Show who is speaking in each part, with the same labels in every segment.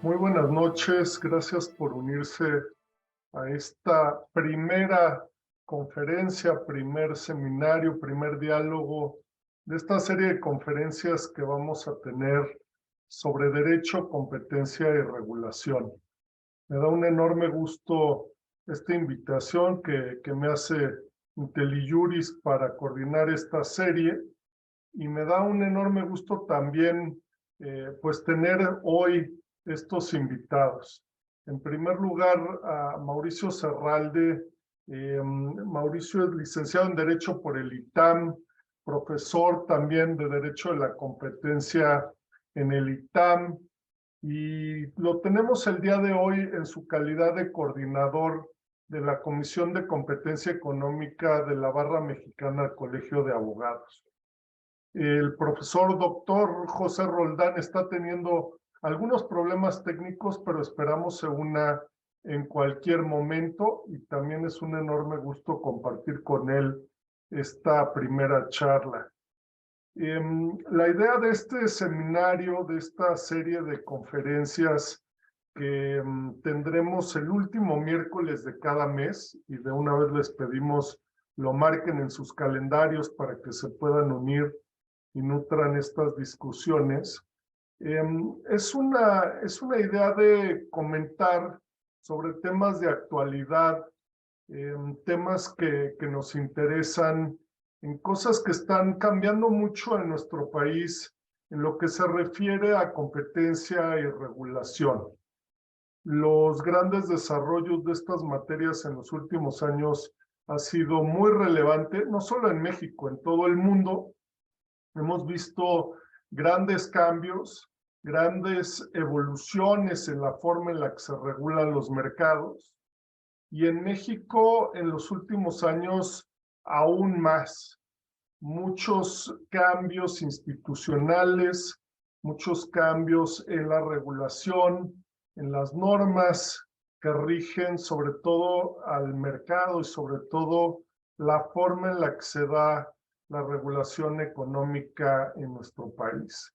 Speaker 1: Muy buenas noches, gracias por unirse a esta primera conferencia, primer seminario, primer diálogo de esta serie de conferencias que vamos a tener sobre derecho, competencia y regulación. Me da un enorme gusto esta invitación que me hace IntelliJuris para coordinar esta serie y me da un enorme gusto también pues tener hoy estos invitados. En primer lugar, a Mauricio Serralde. Mauricio es licenciado en Derecho por el ITAM, profesor también de Derecho de la Competencia en el ITAM, y lo tenemos el día de hoy en su calidad de coordinador de la Comisión de Competencia Económica de la Barra Mexicana del Colegio de Abogados. El profesor doctor José Roldán está teniendo algunos problemas técnicos, pero esperamos se una en cualquier momento, y también es un enorme gusto compartir con él esta primera charla. La idea de este seminario, de esta serie de conferencias que tendremos el último miércoles de cada mes, y de una vez les pedimos lo marquen en sus calendarios para que se puedan unir y nutran estas discusiones. Es una idea de comentar sobre temas de actualidad, temas que nos interesan, en cosas que están cambiando mucho en nuestro país en lo que se refiere a competencia y regulación. Los grandes desarrollos de estas materias en los últimos años ha sido muy relevante, no solo en México, en todo el mundo. Hemos visto grandes cambios, grandes evoluciones en la forma en la que se regulan los mercados. Y en México, en los últimos años, aún más. Muchos cambios institucionales, muchos cambios en la regulación, en las normas que rigen sobre todo al mercado y sobre todo la forma en la que se da la regulación económica en nuestro país.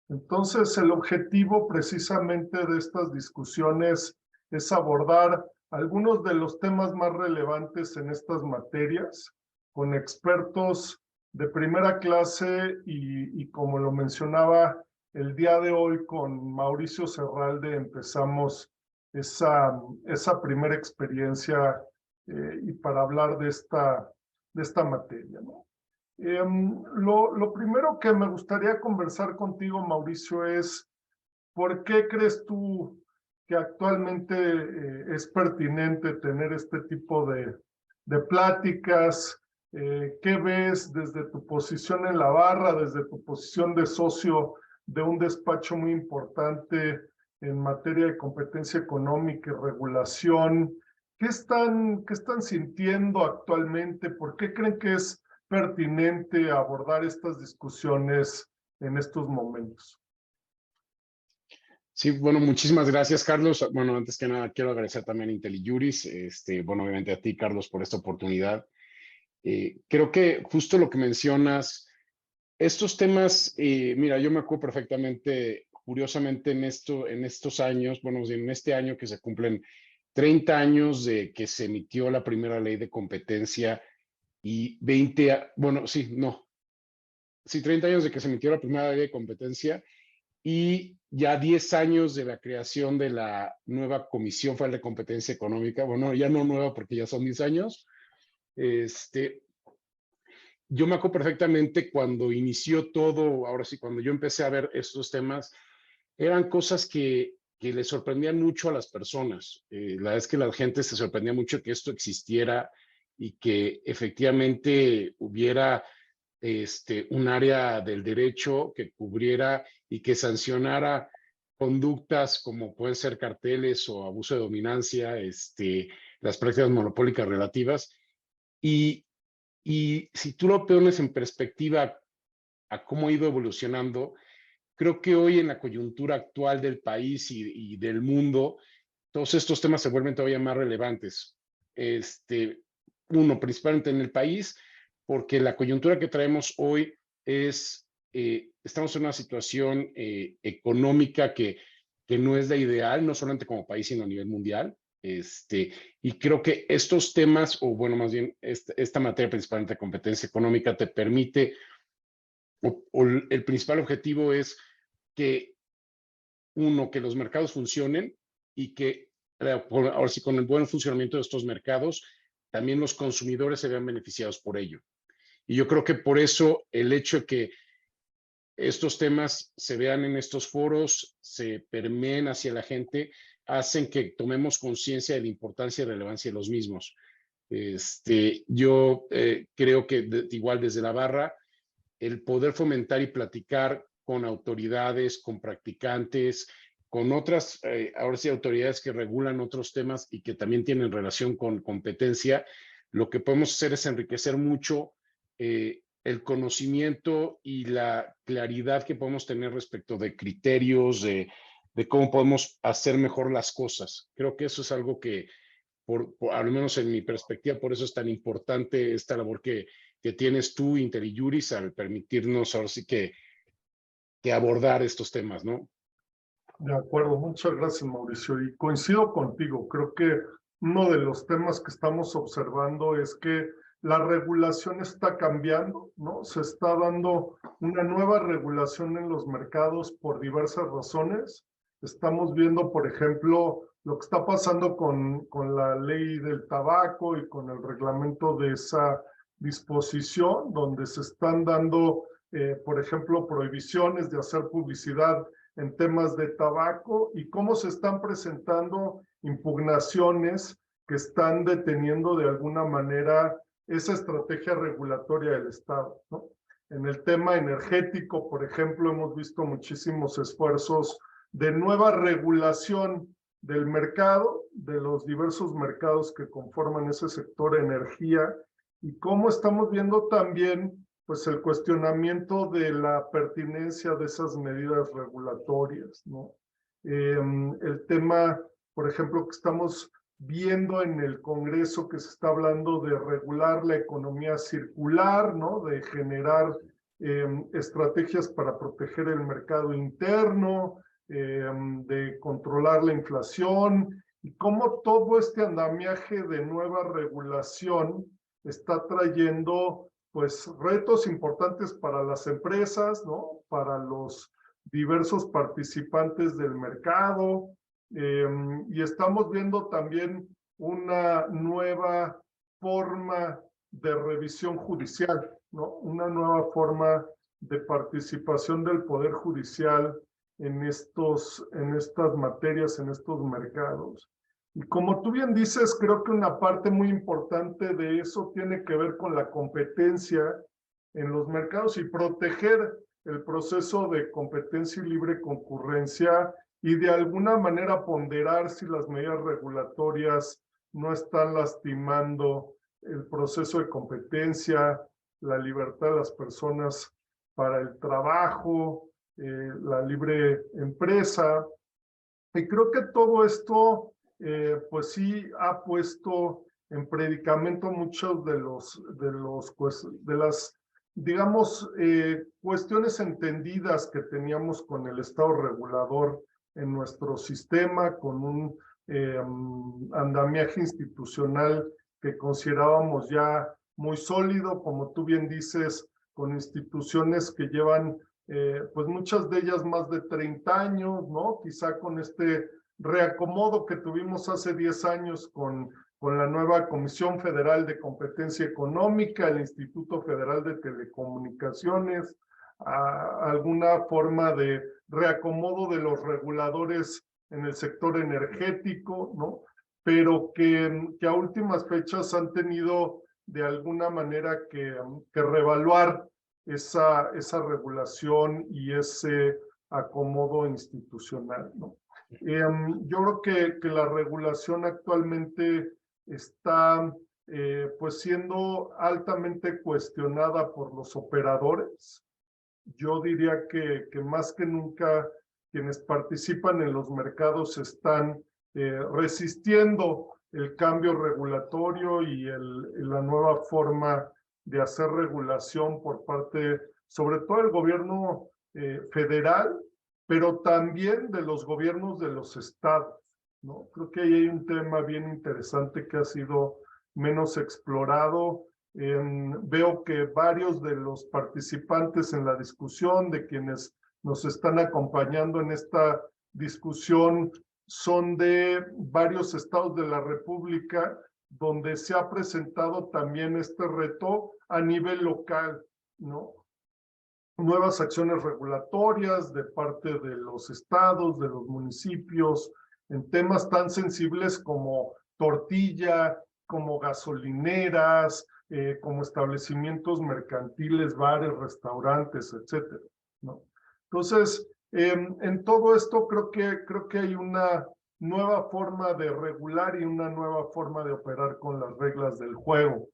Speaker 1: Entonces, el objetivo precisamente de estas discusiones es abordar algunos de los temas más relevantes en estas materias con expertos de primera clase y como lo mencionaba el día de hoy con Mauricio Serralde, empezamos esa primera experiencia y para hablar de esta materia, ¿no? Lo primero que me gustaría conversar contigo, Mauricio, es ¿por qué crees tú que actualmente es pertinente tener este tipo de pláticas? ¿Qué ves desde tu posición en la barra, desde tu posición de socio de un despacho muy importante en materia de competencia económica y regulación? ¿Qué están sintiendo actualmente? ¿Por qué creen que es pertinente abordar estas discusiones en estos momentos?
Speaker 2: Sí, bueno, muchísimas gracias, Carlos. Bueno, antes que nada, quiero agradecer también a IntelliJuris, bueno, obviamente a ti, Carlos, por esta oportunidad. Creo que justo lo que mencionas, estos temas, mira, yo me acuerdo perfectamente, curiosamente, en estos años, bueno, en este año que se cumplen 30 años de que se emitió la primera ley de competencia y 20, bueno, sí, no, sí, 30 años de que se emitió la primera ley de competencia y ya 10 años de la creación de la nueva Comisión Federal de Competencia Económica. Bueno, ya no nueva porque ya son 10 años. Este, yo me acuerdo perfectamente cuando inició todo, ahora sí, cuando yo empecé a ver estos temas, eran cosas que le sorprendían mucho a las personas. La verdad es que la gente se sorprendía mucho que esto existiera y que efectivamente hubiera un área del derecho que cubriera y que sancionara conductas como pueden ser carteles o abuso de dominancia, las prácticas monopólicas relativas. Y, y si tú lo pones en perspectiva a cómo ha ido evolucionando, creo que hoy en la coyuntura actual del país y del mundo, todos estos temas se vuelven todavía más relevantes. Uno, principalmente en el país, porque la coyuntura que traemos hoy es, estamos en una situación económica que que no es la ideal, no solamente como país, sino a nivel mundial. Y creo que estos temas, o bueno, más bien esta materia principalmente de competencia económica, te permite, o el principal objetivo es que, uno, que los mercados funcionen y que, ahora sí, con el buen funcionamiento de estos mercados, también los consumidores se vean beneficiados por ello. Y yo creo que por eso el hecho de que estos temas se vean en estos foros, se permeen hacia la gente, hacen que tomemos conciencia de la importancia y relevancia de los mismos. Yo creo que igual desde la barra, el poder fomentar y platicar con autoridades, con practicantes, con otras, ahora sí, autoridades que regulan otros temas y que también tienen relación con competencia, lo que podemos hacer es enriquecer mucho el conocimiente y la claridad que podemos tener respecto de criterios, de cómo podemos hacer mejor las cosas. Creo que eso es algo que, al menos en mi perspectiva, por eso es tan importante esta labor que tienes tú, IntelliJuris, al permitirnos ahora sí que abordar estos temas, ¿no?
Speaker 1: De acuerdo, muchas gracias, Mauricio. Y coincido contigo, creo que uno de los temas que estamos observando es que la regulación está cambiando, ¿no? Se está dando una nueva regulación en los mercados por diversas razones. Estamos viendo, por ejemplo, lo que está pasando con la ley del tabaco y con el reglamento de esa disposición, donde se están dando, por ejemplo, prohibiciones de hacer publicidad en temas de tabaco y cómo se están presentando impugnaciones que están deteniendo de alguna manera esa estrategia regulatoria del Estado, ¿no? En el tema energético, por ejemplo, hemos visto muchísimos esfuerzos de nueva regulación del mercado, de los diversos mercados que conforman ese sector energía, y cómo estamos viendo también pues el cuestionamiento de la pertinencia de esas medidas regulatorias, ¿no? El tema, por ejemplo, que estamos viendo en el Congreso, que se está hablando de regular la economía circular, ¿no? De generar estrategias para proteger el mercado interno, de controlar la inflación, y cómo todo este andamiaje de nueva regulación está trayendo pues retos importantes para las empresas, ¿no? Para los diversos participantes del mercado, y estamos viendo también una nueva forma de revisión judicial, ¿no? Una nueva forma de participación del Poder Judicial en estas materias, en estos mercados. Y como tú bien dices, creo que una parte muy importante de eso tiene que ver con la competencia en los mercados y proteger el proceso de competencia y libre concurrencia y de alguna manera ponderar si las medidas regulatorias no están lastimando el proceso de competencia, la libertad de las personas para el trabajo, la libre empresa. Y creo que todo esto pues sí ha puesto en predicamento muchos de las, digamos, cuestiones entendidas que teníamos con el Estado regulador en nuestro sistema, con un andamiaje institucional que considerábamos ya muy sólido, como tú bien dices, con instituciones que llevan, pues muchas de ellas más de 30 años, ¿no? Quizá con este reacomodo que tuvimos hace 10 años con la nueva Comisión Federal de Competencia Económica, el Instituto Federal de Telecomunicaciones, alguna forma de reacomodo de los reguladores en el sector energético, ¿no? Pero que a últimas fechas han tenido de alguna manera que reevaluar esa regulación y ese acomodo institucional, ¿no? Yo creo que la regulación actualmente está pues siendo altamente cuestionada por los operadores. Yo diría que más que nunca quienes participan en los mercados están resistiendo el cambio regulatorio y la nueva forma de hacer regulación por parte, sobre todo, del gobierno federal, pero también de los gobiernos de los estados, ¿no? Creo que ahí hay un tema bien interesante que ha sido menos explorado. Veo que varios de los participantes en la discusión, de quienes nos están acompañando en esta discusión, son de varios estados de la República, donde se ha presentado también este reto a nivel local, ¿no? Nuevas acciones regulatorias de parte de los estados, de los municipios, en temas tan sensibles como tortilla, como gasolineras, como establecimientos mercantiles, bares, restaurantes, etcétera, ¿no? Entonces, en todo esto creo que hay una nueva forma de regular y una nueva forma de operar con las reglas del juego.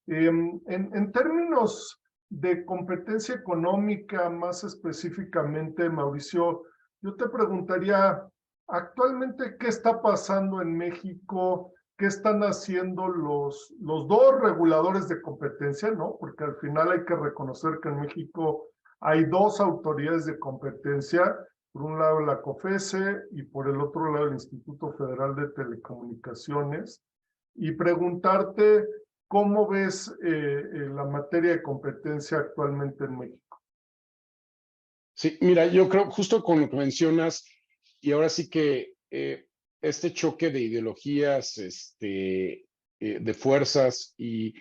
Speaker 1: En términos de competencia económica, más específicamente, Mauricio, yo te preguntaría, actualmente, ¿qué está pasando en México? ¿Qué están haciendo los dos reguladores de competencia, ¿no? Porque al final hay que reconocer que en México hay dos autoridades de competencia, por un lado la COFESE y por el otro lado el Instituto Federal de Telecomunicaciones, y preguntarte cómo ves la materia de competencia actualmente en México.
Speaker 2: Sí, mira, yo creo justo con lo que mencionas, y ahora sí que este choque de ideologías, de fuerzas y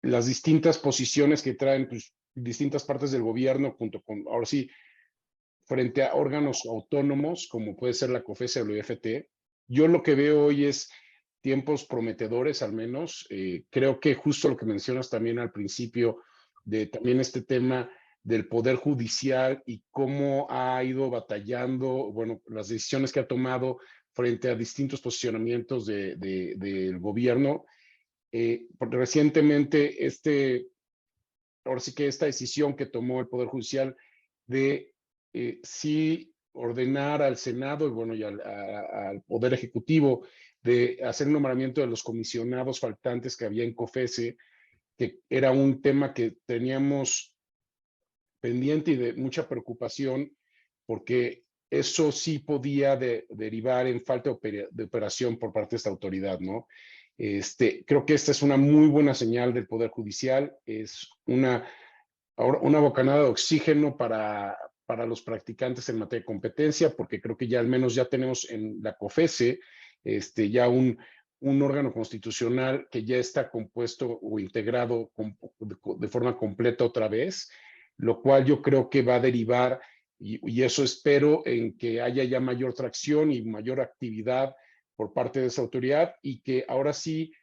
Speaker 2: las distintas posiciones que traen pues, distintas partes del gobierno, junto con, ahora sí, frente a órganos autónomos, como puede ser la COFESE o la IFT, yo lo que veo hoy es tiempos prometedores, al menos. Creo que justo lo que mencionas también al principio, de también este tema del Poder Judicial y cómo ha ido batallando, bueno, las decisiones que ha tomado frente a distintos posicionamientos del gobierno. Porque recientemente, ahora sí que esta decisión que tomó el Poder Judicial de sí ordenar al Senado y bueno, y al Poder Ejecutivo de hacer el nombramiento de los comisionados faltantes que había en COFESE, que era un tema que teníamos pendiente y de mucha preocupación, porque eso sí podía derivar en falta de operación por parte de esta autoridad, ¿no? Creo que esta es una muy buena señal del Poder Judicial, es una bocanada de oxígeno para los practicantes en materia de competencia, porque creo que ya al menos ya tenemos en la COFESE ya un órgano constitucional que ya está compuesto o integrado de forma completa otra vez, lo cual yo creo que va a derivar, y eso espero, en que haya ya mayor tracción y mayor actividad por parte de esa autoridad y que ahora sí,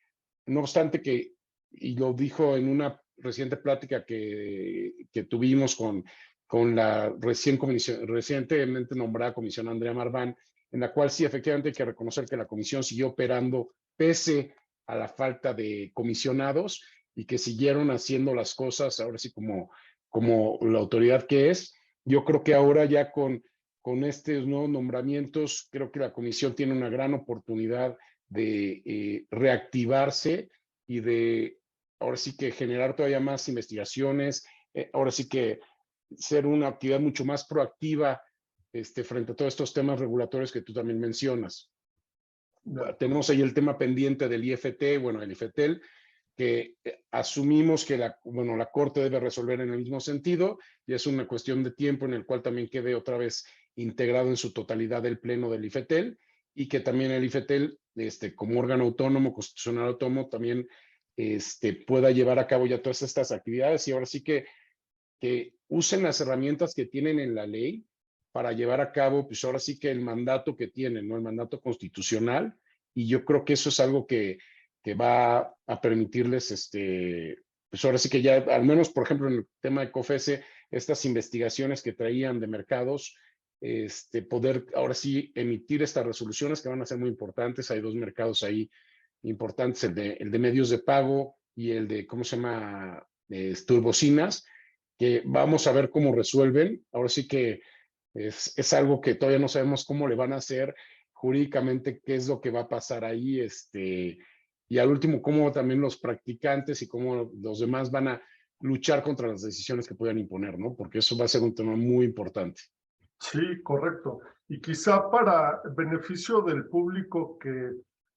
Speaker 2: no obstante que, y lo dijo en una reciente plática que tuvimos con la recientemente nombrada comisión Andrea Marván, en la cual sí efectivamente hay que reconocer que la comisión siguió operando pese a la falta de comisionados y que siguieron haciendo las cosas ahora sí como la autoridad que es. Yo creo que ahora ya con estos nuevos nombramientos, creo que la comisión tiene una gran oportunidad de reactivarse y de ahora sí que generar todavía más investigaciones, ahora sí que ser una actividad mucho más proactiva frente a todos estos temas regulatorios que tú también mencionas. Tenemos ahí el tema pendiente del IFT, bueno, el IFETEL, que asumimos que la Corte debe resolver en el mismo sentido, y es una cuestión de tiempo en el cual también quede otra vez integrado en su totalidad el pleno del IFETEL, y que también el IFETEL, como órgano autónomo, constitucional autónomo, también pueda llevar a cabo ya todas estas actividades, y ahora sí que usen las herramientas que tienen en la ley para llevar a cabo, pues ahora sí que el mandato que tienen, ¿no? El mandato constitucional, y yo creo que eso es algo que va a permitirles, pues ahora sí que ya, al menos, por ejemplo, en el tema de COFESE, estas investigaciones que traían de mercados, poder ahora sí emitir estas resoluciones que van a ser muy importantes. Hay dos mercados ahí importantes, el de medios de pago y el de, ¿cómo se llama? Turbocinas, que vamos a ver cómo resuelven. Ahora sí que es algo que todavía no sabemos cómo le van a hacer jurídicamente, qué es lo que va a pasar ahí, y al último, cómo también los practicantes y cómo los demás van a luchar contra las decisiones que puedan imponer, ¿no? Porque eso va a ser un tema muy importante.
Speaker 1: Sí, correcto. Y quizá para beneficio del público que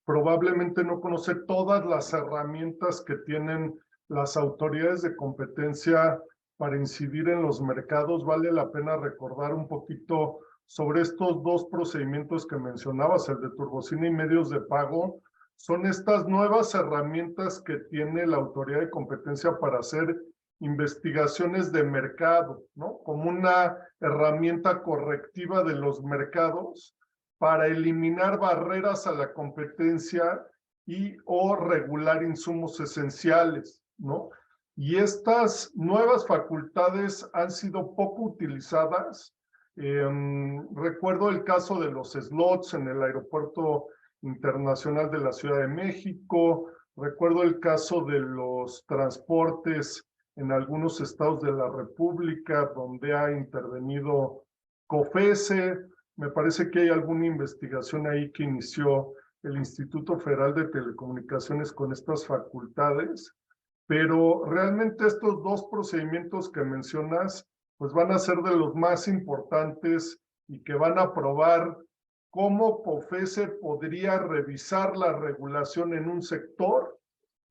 Speaker 1: probablemente no conoce todas las herramientas que tienen las autoridades de competencia para incidir en los mercados, vale la pena recordar un poquito sobre estos dos procedimientos que mencionabas, el de turbocina y medios de pago. Son estas nuevas herramientas que tiene la autoridad de competencia para hacer investigaciones de mercado, ¿no? Como una herramienta correctiva de los mercados para eliminar barreras a la competencia y o regular insumos esenciales, ¿no? Y estas nuevas facultades han sido poco utilizadas. Recuerdo el caso de los slots en el Aeropuerto Internacional de la Ciudad de México, recuerdo el caso de los transportes en algunos estados de la República donde ha intervenido COFESE. Me parece que hay alguna investigación ahí que inició el Instituto Federal de Telecomunicaciones con estas facultades, pero realmente estos dos procedimientos que mencionas pues van a ser de los más importantes y que van a probar cómo COFESE podría revisar la regulación en un sector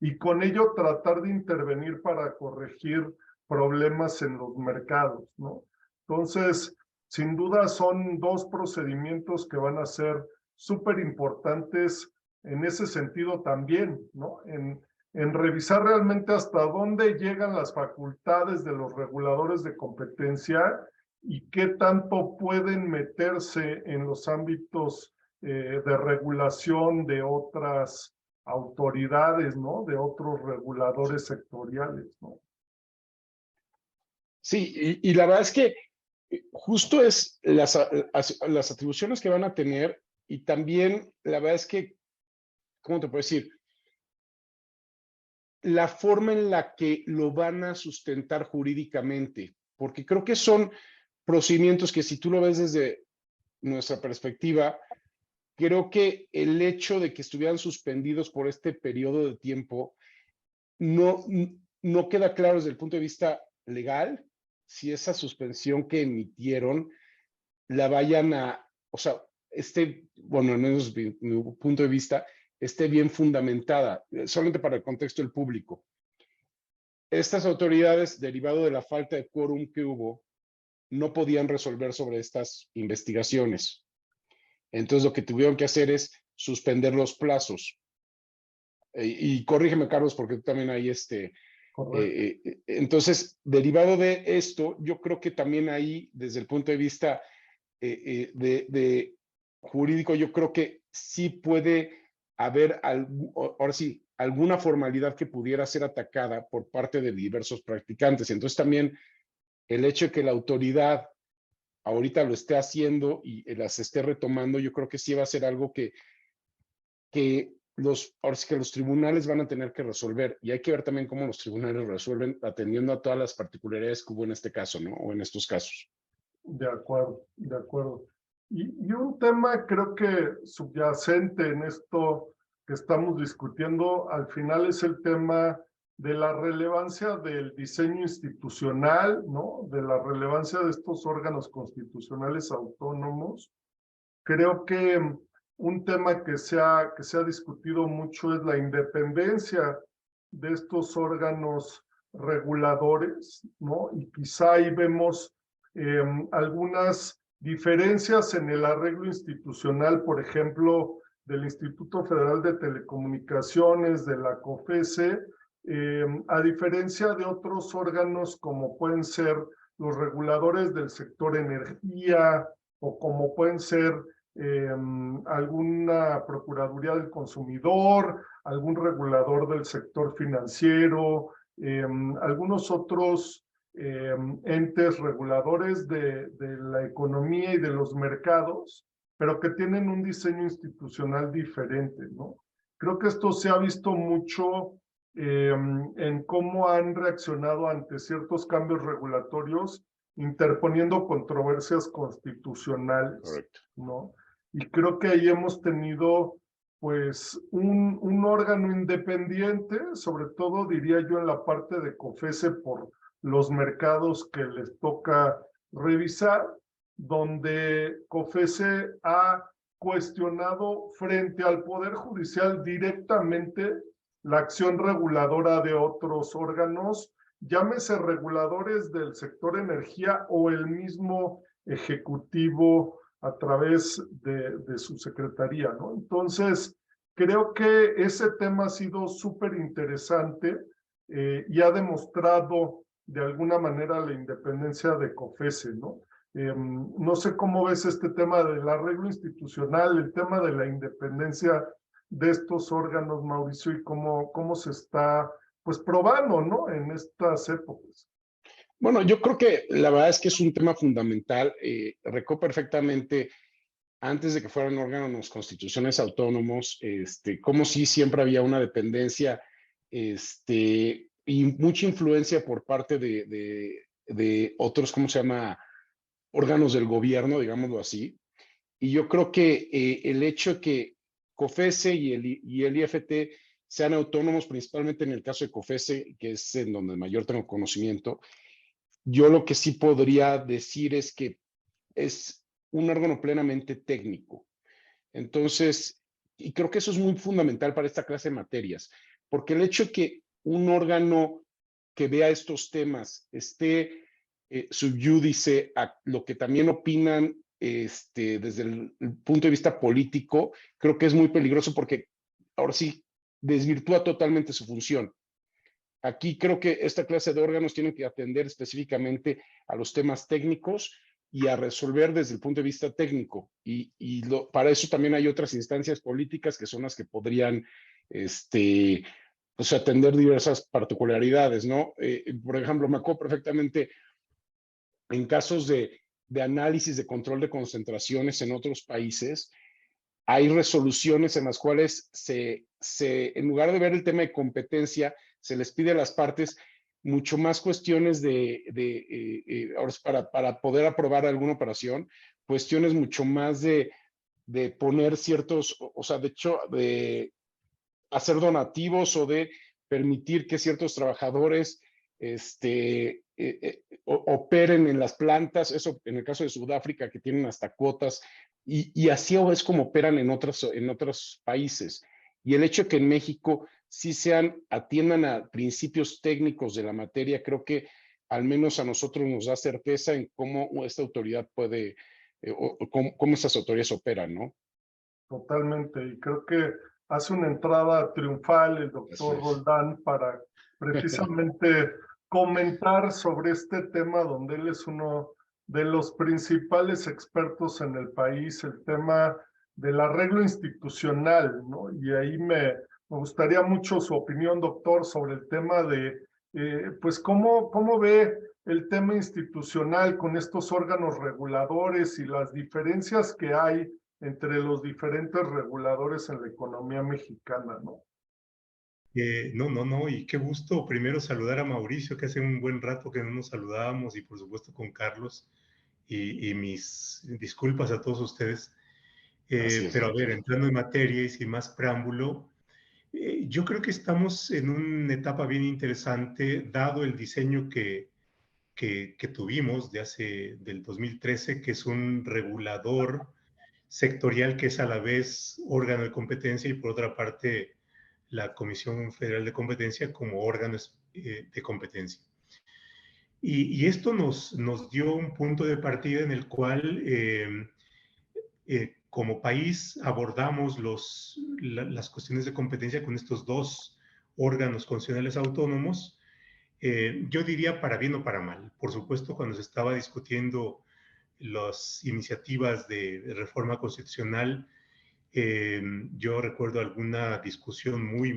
Speaker 1: y con ello tratar de intervenir para corregir problemas en los mercados, ¿no? Entonces, sin duda son dos procedimientos que van a ser súper importantes en ese sentido también, ¿no? En revisar realmente hasta dónde llegan las facultades de los reguladores de competencia y qué tanto pueden meterse en los ámbitos de regulación de otras autoridades, ¿no? De otros reguladores sectoriales, ¿no?
Speaker 2: Sí, y la verdad es que justo es las atribuciones que van a tener y también la verdad es que, ¿cómo te puedo decir? La forma en la que lo van a sustentar jurídicamente, porque creo que son procedimientos que si tú lo ves desde nuestra perspectiva, creo que el hecho de que estuvieran suspendidos por este periodo de tiempo no, no queda claro desde el punto de vista legal si esa suspensión que emitieron la vayan a, o sea, bueno, en mi punto de vista, esté bien fundamentada, solamente para el contexto del público. Estas autoridades, derivado de la falta de quórum que hubo, no podían resolver sobre estas investigaciones. Entonces lo que tuvieron que hacer es suspender los plazos. Y corrígeme, Carlos, porque tú también hay entonces, derivado de esto, yo creo que también ahí, desde el punto de vista de jurídico, yo creo que sí puede haber, ahora sí, alguna formalidad que pudiera ser atacada por parte de diversos practicantes. Entonces también el hecho de que la autoridad ahorita lo esté haciendo y las esté retomando, yo creo que sí va a ser algo que ahora sí que los tribunales van a tener que resolver, y hay que ver también cómo los tribunales resuelven atendiendo a todas las particularidades que hubo en este caso, ¿no? O en estos casos.
Speaker 1: De acuerdo, de acuerdo. Y un tema creo que subyacente en esto que estamos discutiendo al final es el tema de la relevancia del diseño institucional, ¿no? De la relevancia de estos órganos constitucionales autónomos. Creo que un tema que se ha discutido mucho es la independencia de estos órganos reguladores, ¿no? Y quizá ahí vemos algunas diferencias en el arreglo institucional, por ejemplo, del Instituto Federal de Telecomunicaciones, de la COFESE, a diferencia de otros órganos como pueden ser los reguladores del sector energía o como pueden ser alguna Procuraduría del Consumidor, algún regulador del sector financiero, algunos otros entes reguladores de la economía y de los mercados, pero que tienen un diseño institucional diferente, ¿no? Creo que esto se ha visto mucho en cómo han reaccionado ante ciertos cambios regulatorios, interponiendo controversias constitucionales,
Speaker 2: Correcto.
Speaker 1: ¿no? Y creo que ahí hemos tenido pues un órgano independiente, sobre todo diría yo en la parte de COFESE por los mercados que les toca revisar, donde COFESE ha cuestionado frente al Poder Judicial directamente la acción reguladora de otros órganos, llámese reguladores del sector energía o el mismo ejecutivo a través de su secretaría, ¿no? Entonces, creo que ese tema ha sido súper interesante y ha demostrado de alguna manera la independencia de COFESE, ¿no? No sé cómo ves este tema del arreglo institucional, el tema de la independencia de estos órganos, Mauricio, y cómo se está pues probando, ¿no? En estas épocas.
Speaker 2: Bueno, yo creo que la verdad es que es un tema fundamental. Recuerdo perfectamente antes de que fueran órganos constituciones autónomos, como si siempre había una dependencia y mucha influencia por parte de otros, ¿cómo se llama? Órganos del gobierno, digámoslo así. Y yo creo que el hecho de que COFESE y el IFT sean autónomos, principalmente en el caso de COFESE, que es en donde mayor tengo conocimiento, yo lo que sí podría decir es que es un órgano plenamente técnico. Entonces, y creo que eso es muy fundamental para esta clase de materias, porque el hecho de que un órgano que vea estos temas esté subyúdice a lo que también opinan desde el punto de vista político, creo que es muy peligroso porque ahora sí desvirtúa totalmente su función. Aquí creo que esta clase de órganos tienen que atender específicamente a los temas técnicos y a resolver desde el punto de vista técnico. Para eso también hay otras instancias políticas que son las que podrían pues, atender diversas particularidades, ¿no? Por ejemplo, me acuerdo perfectamente en casos de análisis de control de concentraciones en otros países, hay resoluciones en las cuales en lugar de ver el tema de competencia, se les pide a las partes mucho más cuestiones para poder aprobar alguna operación, cuestiones mucho más de poner ciertos, o sea, de hecho, de hacer donativos o de permitir que ciertos trabajadores operen en las plantas, eso en el caso de Sudáfrica, que tienen hasta cuotas, y así es como operan en otros países. Y el hecho de que en México sí atiendan a principios técnicos de la materia, creo que al menos a nosotros nos da certeza en cómo esta autoridad puede, o cómo estas autoridades operan, ¿no?
Speaker 1: Totalmente, y creo que hace una entrada triunfal el
Speaker 2: Eso
Speaker 1: doctor
Speaker 2: es.
Speaker 1: Roldán para precisamente comentar sobre este tema donde él es uno de los principales expertos en el país, el tema del arreglo institucional, ¿no? Y ahí me gustaría mucho su opinión, doctor, sobre el tema de, pues, cómo ve el tema institucional con estos órganos reguladores y las diferencias que hay entre los diferentes reguladores en la economía mexicana, ¿no?
Speaker 3: No, y qué gusto primero saludar a Mauricio, que hace un buen rato que no nos saludábamos, y por supuesto con Carlos, y mis disculpas a todos ustedes.
Speaker 2: Así es,
Speaker 3: Pero a ver,
Speaker 2: doctor.
Speaker 3: entrando en materia y sin más preámbulo, yo creo que estamos en una etapa bien interesante, dado el diseño que tuvimos del 2013, que es un regulador sectorial que es a la vez órgano de competencia y por otra parte la Comisión Federal de Competencia como órganos de competencia. Y esto nos dio un punto de partida en el cual como país abordamos las cuestiones de competencia con estos dos órganos constitucionales autónomos. Yo diría para bien o para mal. Por supuesto, cuando se estaba discutiendo las iniciativas de reforma constitucional, yo recuerdo alguna discusión muy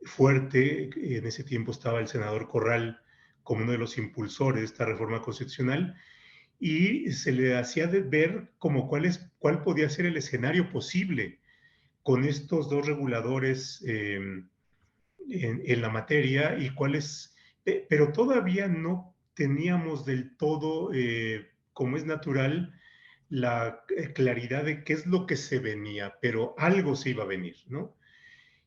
Speaker 3: fuerte. En ese tiempo estaba el senador Corral como uno de los impulsores de esta reforma constitucional y se le hacía de ver como cuál podía ser el escenario posible con estos dos reguladores en la materia y cuáles, pero todavía no teníamos del todo, como es natural, la claridad de qué es lo que se venía, pero algo se iba a venir, ¿no?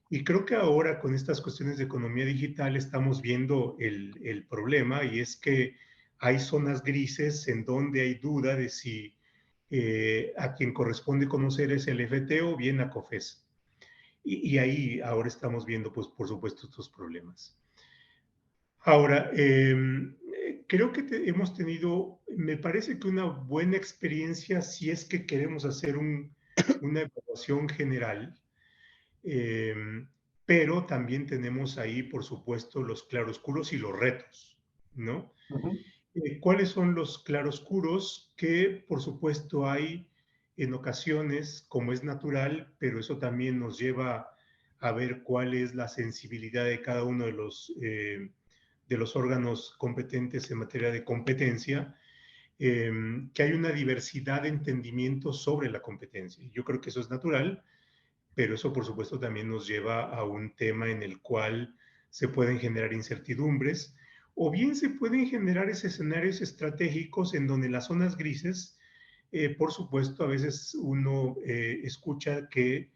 Speaker 3: Y creo que ahora con estas cuestiones de economía digital estamos viendo el problema, y es que hay zonas grises en donde hay duda de si a quien corresponde conocer es el FT o bien a COFES. Y ahí ahora estamos viendo, pues, por supuesto, estos problemas. Ahora, creo que hemos tenido, me parece que una buena experiencia si es que queremos hacer una evaluación general, pero también tenemos ahí, por supuesto, los claroscuros y los retos, ¿no? ¿Cuáles son los claroscuros? Que, por supuesto, hay en ocasiones, como es natural, pero eso también nos lleva a ver cuál es la sensibilidad de cada uno de los órganos competentes en materia de competencia, que hay una diversidad de entendimientos sobre la competencia. Yo creo que eso es natural, pero eso por supuesto también nos lleva a un tema en el cual se pueden generar incertidumbres o bien se pueden generar esos escenarios estratégicos en donde las zonas grises, por supuesto, a veces uno escucha que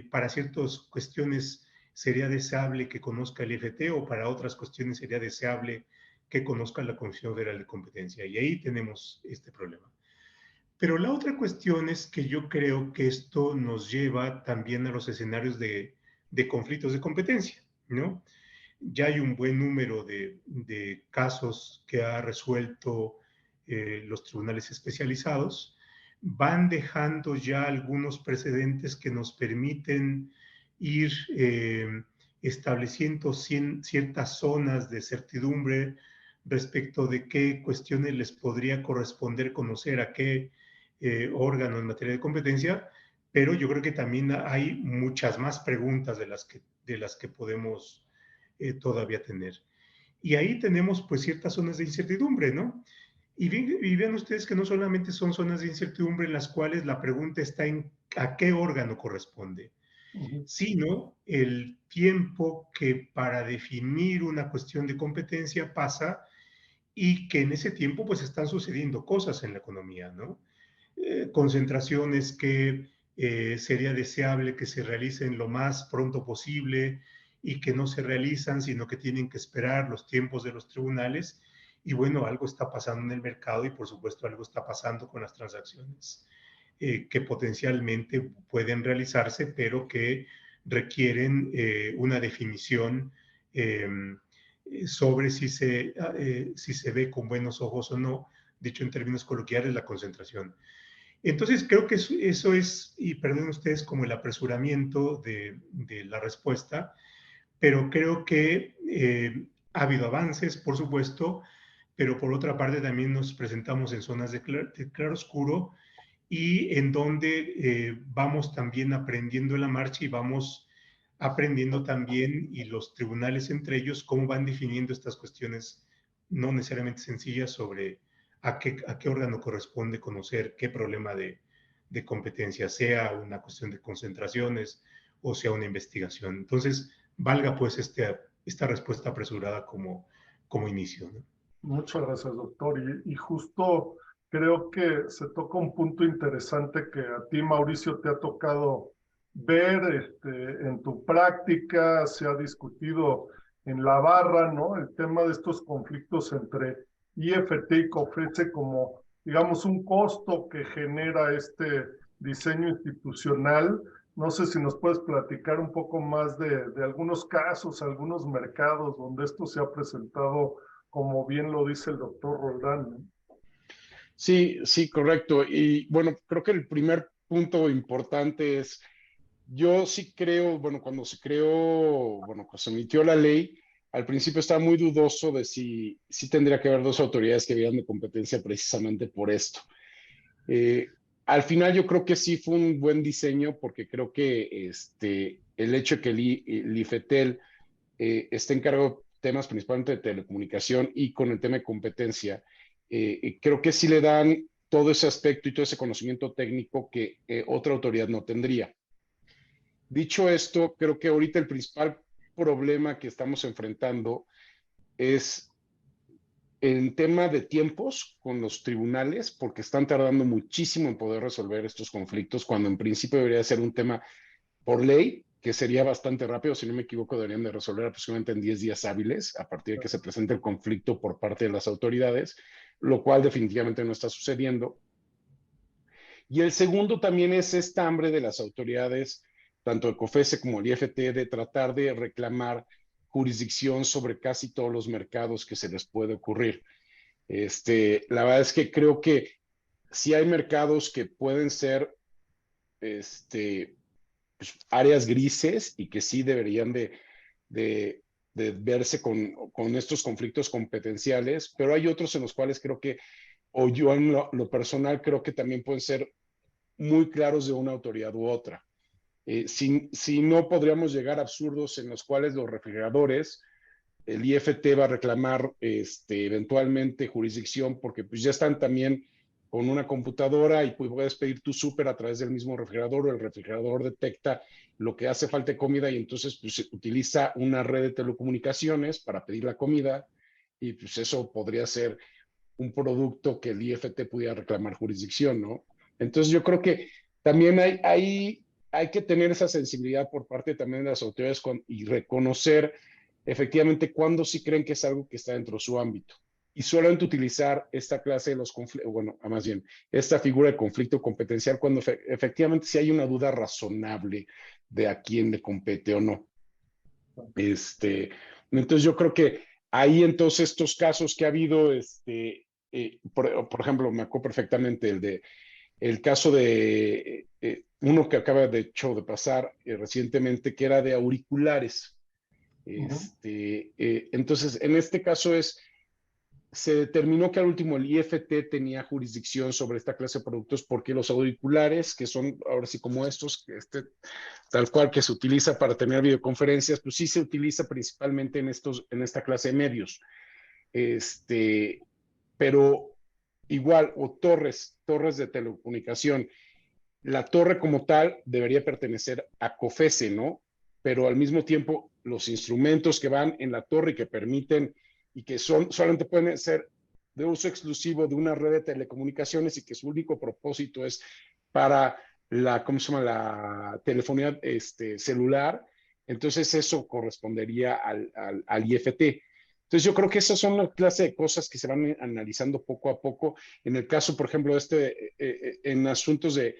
Speaker 3: para ciertas cuestiones sería deseable que conozca el IFT o para otras cuestiones sería deseable que conozca la Comisión Federal de Competencia. Y ahí tenemos este problema. Pero la otra cuestión es que yo creo que esto nos lleva también a los escenarios de conflictos de competencia, ¿no? Ya hay un buen número de casos que ha resuelto los tribunales especializados, van dejando ya algunos precedentes que nos permiten ir estableciendo ciertas zonas de certidumbre respecto de qué cuestiones les podría corresponder conocer a qué órgano en materia de competencia, pero yo creo que también hay muchas más preguntas de las que podemos todavía tener. Y ahí tenemos pues ciertas zonas de incertidumbre, ¿no? Y vean ustedes que no solamente son zonas de incertidumbre en las cuales la pregunta está en a qué órgano corresponde, sino el tiempo que para definir una cuestión de competencia pasa y que en ese tiempo pues están sucediendo cosas en la economía, ¿no? Concentraciones que sería deseable que se realicen lo más pronto posible y que no se realizan, sino que tienen que esperar los tiempos de los tribunales. Y bueno, algo está pasando en el mercado y por supuesto algo está pasando con las transacciones que potencialmente pueden realizarse, pero que requieren una definición sobre si se ve con buenos ojos o no, dicho en términos coloquiales, la concentración. Entonces, creo que eso es, y perdonen ustedes, como el apresuramiento de la respuesta, pero creo que ha habido avances, por supuesto, pero por otra parte también nos presentamos en zonas de claroscuro y en donde vamos también aprendiendo en la marcha y vamos aprendiendo también, y los tribunales entre ellos, cómo van definiendo estas cuestiones no necesariamente sencillas sobre a qué órgano corresponde conocer qué problema de competencia, sea una cuestión de concentraciones o sea una investigación. Entonces, valga pues esta respuesta apresurada como inicio, ¿no?
Speaker 1: Muchas gracias, doctor. Y justo creo que se toca un punto interesante que a ti, Mauricio, te ha tocado ver en tu práctica, se ha discutido en la barra, ¿no? El tema de estos conflictos entre IFT y COFESE como, digamos, un costo que genera este diseño institucional. No sé si nos puedes platicar un poco más de algunos casos, algunos mercados donde esto se ha presentado como bien lo dice el doctor Roldán, ¿no?
Speaker 2: Sí, sí, correcto. Y bueno, creo que el primer punto importante es, yo sí creo, bueno, cuando se creó, bueno, cuando se emitió la ley, al principio estaba muy dudoso de si tendría que haber dos autoridades que vieran de competencia precisamente por esto. Al final yo creo que sí fue un buen diseño porque creo que el hecho de que el IFETEL esté encargado de temas principalmente de telecomunicación y con el tema de competencia, creo que sí le dan todo ese aspecto y todo ese conocimiento técnico que otra autoridad no tendría. Dicho esto, creo que ahorita el principal problema que estamos enfrentando es en tema de tiempos con los tribunales, porque están tardando muchísimo en poder resolver estos conflictos, cuando en principio debería ser un tema por ley, que sería bastante rápido, si no me equivoco, deberían de resolver aproximadamente en 10 días hábiles a partir de que se presente el conflicto por parte de las autoridades, lo cual definitivamente no está sucediendo. Y el segundo también es esta hambre de las autoridades, tanto el COFESE como el IFT, de tratar de reclamar jurisdicción sobre casi todos los mercados que se les puede ocurrir. La verdad es que creo que sí hay mercados que pueden ser pues, áreas grises y que sí deberían de verse con estos conflictos competenciales, pero hay otros en los cuales creo que, o yo en lo personal creo que también pueden ser muy claros de una autoridad u otra. Si no, podríamos llegar a absurdos en los cuales los refrigeradores, el IFT va a reclamar eventualmente jurisdicción porque pues ya están también con una computadora y pues puedes pedir tu súper a través del mismo refrigerador, o el refrigerador detecta lo que hace falta de comida y entonces pues utiliza una red de telecomunicaciones para pedir la comida y pues eso podría ser un producto que el IFT pudiera reclamar jurisdicción, ¿no? Entonces yo creo que también hay que tener esa sensibilidad por parte también de las autoridades y reconocer efectivamente cuándo sí creen que es algo que está dentro de su ámbito. Y solamente utilizar esta clase de los conflictos, bueno, más bien, esta figura de conflicto competencial cuando efectivamente sí hay una duda razonable de a quién le compete o no. Entonces yo creo que ahí entonces estos casos que ha habido, por ejemplo, me acuerdo perfectamente el caso de uno que acaba de hecho de pasar recientemente, que era de auriculares. Entonces, en este caso se determinó que al último el IFT tenía jurisdicción sobre esta clase de productos porque los auriculares, que son ahora sí como estos, tal cual que se utiliza para tener videoconferencias, pues sí se utiliza principalmente en esta clase de medios. Pero igual, o torres de telecomunicación. La torre como tal debería pertenecer a COFESE, ¿no? Pero al mismo tiempo, los instrumentos que van en la torre y que permiten y que solamente pueden ser de uso exclusivo de una red de telecomunicaciones y que su único propósito es para ¿cómo se llama? La telefonía celular, entonces eso correspondería al IFT. Entonces yo creo que esas son la clase de cosas que se van analizando poco a poco. En el caso, por ejemplo, en asuntos de,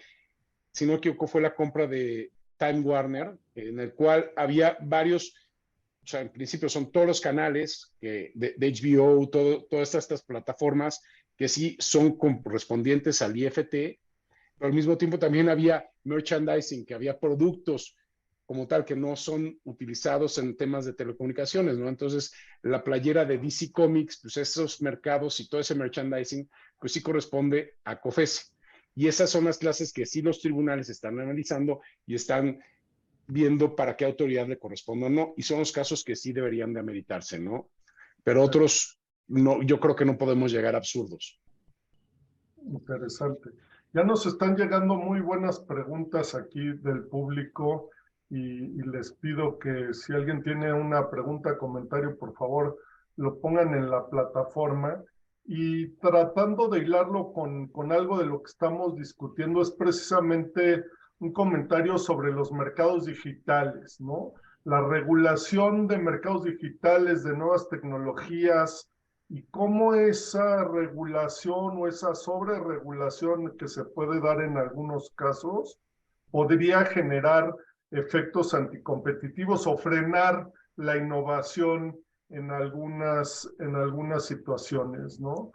Speaker 2: si no me equivoco, fue la compra de Time Warner, en el cual había varios, o sea, en principio son todos los canales de HBO, todas estas plataformas que sí son correspondientes al IFT, pero al mismo tiempo también había merchandising, que había productos como tal que no son utilizados en temas de telecomunicaciones, ¿no? Entonces, la playera de DC Comics, pues esos mercados y todo ese merchandising, pues sí corresponde a COFESE. Y esas son las clases que sí los tribunales están analizando y están viendo para qué autoridad le corresponde o no, y son los casos que sí deberían de ameritarse, ¿no? Pero otros, no, yo creo que no podemos llegar a absurdos.
Speaker 1: Interesante. Ya nos están llegando muy buenas preguntas aquí del público y les pido que si alguien tiene una pregunta, comentario, por favor, lo pongan en la plataforma. Y tratando de hilarlo con algo de lo que estamos discutiendo, es precisamente un comentario sobre los mercados digitales, ¿no? La regulación de mercados digitales, de nuevas tecnologías, y cómo esa regulación o esa sobreregulación que se puede dar en algunos casos podría generar efectos anticompetitivos o frenar la innovación en algunas situaciones, ¿no?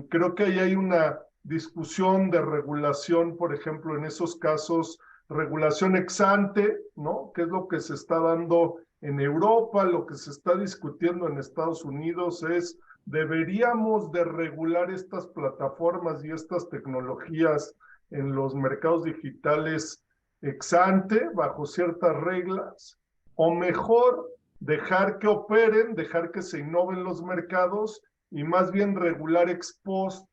Speaker 1: Creo que ahí hay una discusión de regulación, por ejemplo, en esos casos, regulación ex ante, ¿no? Que es lo que se está dando en Europa, lo que se está discutiendo en Estados Unidos es, deberíamos de regular estas plataformas y estas tecnologías en los mercados digitales ex ante, bajo ciertas reglas, o mejor dejar que operen, dejar que se innoven los mercados y más bien regular ex post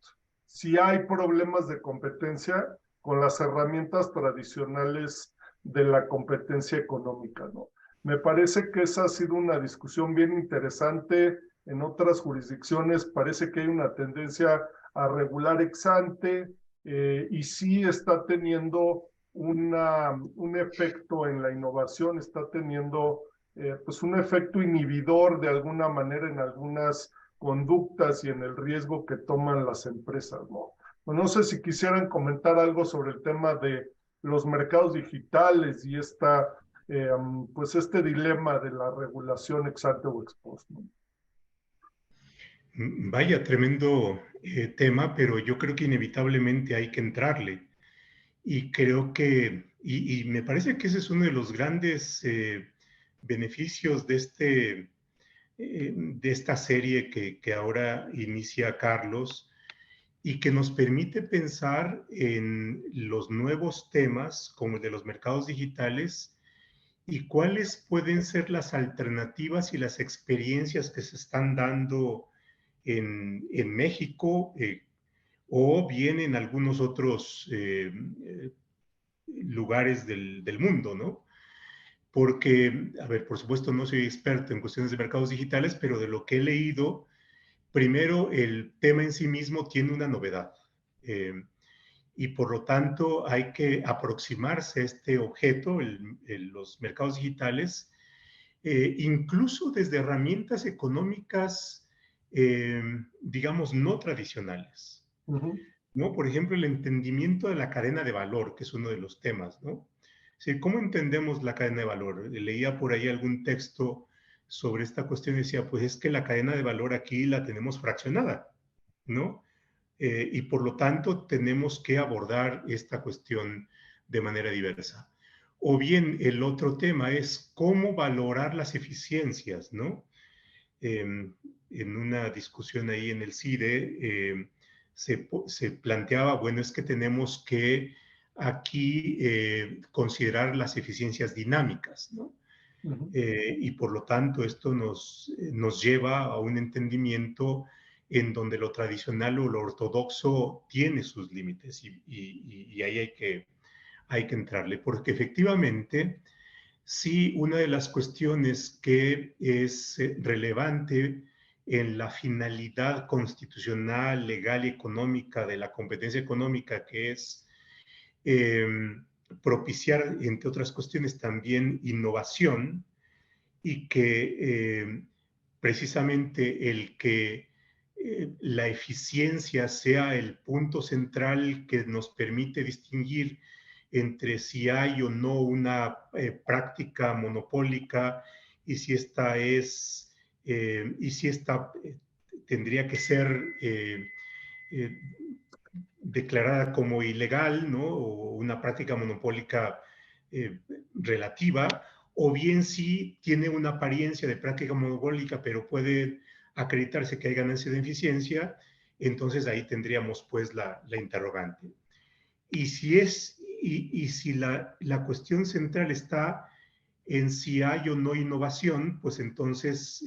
Speaker 1: si hay problemas de competencia con las herramientas tradicionales de la competencia económica, ¿no? Me parece que esa ha sido una discusión bien interesante. En otras jurisdicciones parece que hay una tendencia a regular ex ante y sí está teniendo un efecto en la innovación, está teniendo pues un efecto inhibidor de alguna manera en algunas conductas y en el riesgo que toman las empresas, ¿no? Pues no sé si quisieran comentar algo sobre el tema de los mercados digitales y pues este dilema de la regulación ex ante o ex post, ¿no?
Speaker 3: Vaya, tremendo tema, pero yo creo que inevitablemente hay que entrarle. Y creo que, y me parece que ese es uno de los grandes beneficios de esta serie que ahora inicia Carlos y que nos permite pensar en los nuevos temas como el de los mercados digitales y cuáles pueden ser las alternativas y las experiencias que se están dando en México o bien en algunos otros lugares del mundo, ¿no? Porque, a ver, por supuesto no soy experto en cuestiones de mercados digitales, pero de lo que he leído, primero el tema en sí mismo tiene una novedad. Y por lo tanto hay que aproximarse a este objeto, los mercados digitales, incluso desde herramientas económicas, digamos, no tradicionales, ¿no? Por ejemplo, el entendimiento de la cadena de valor, que es uno de los temas, ¿no? Sí, ¿cómo entendemos la cadena de valor? Leía por ahí algún texto sobre esta cuestión y decía, pues es que la cadena de valor aquí la tenemos fraccionada, ¿no? Y por lo tanto tenemos que abordar esta cuestión de manera diversa. O bien el otro tema es cómo valorar las eficiencias, ¿no? En una discusión ahí en el CIDE se planteaba, bueno, es que tenemos que aquí considerar las eficiencias dinámicas, ¿no? Y por lo tanto esto nos lleva a un entendimiento en donde lo tradicional o lo ortodoxo tiene sus límites y ahí hay que entrarle, porque efectivamente, sí, una de las cuestiones que es relevante en la finalidad constitucional, legal y económica de la competencia económica, que es eh, propiciar, entre otras cuestiones, también innovación, y que precisamente el que la eficiencia sea el punto central que nos permite distinguir entre si hay o no una práctica monopólica y si esta tendría que ser eh, declarada como ilegal, ¿no? O una práctica monopólica eh, relativa, o bien si tiene una apariencia de práctica monopólica, pero puede acreditarse que hay ganancia de eficiencia, entonces ahí tendríamos pues la interrogante. Y si la cuestión central está en si hay o no innovación, pues entonces,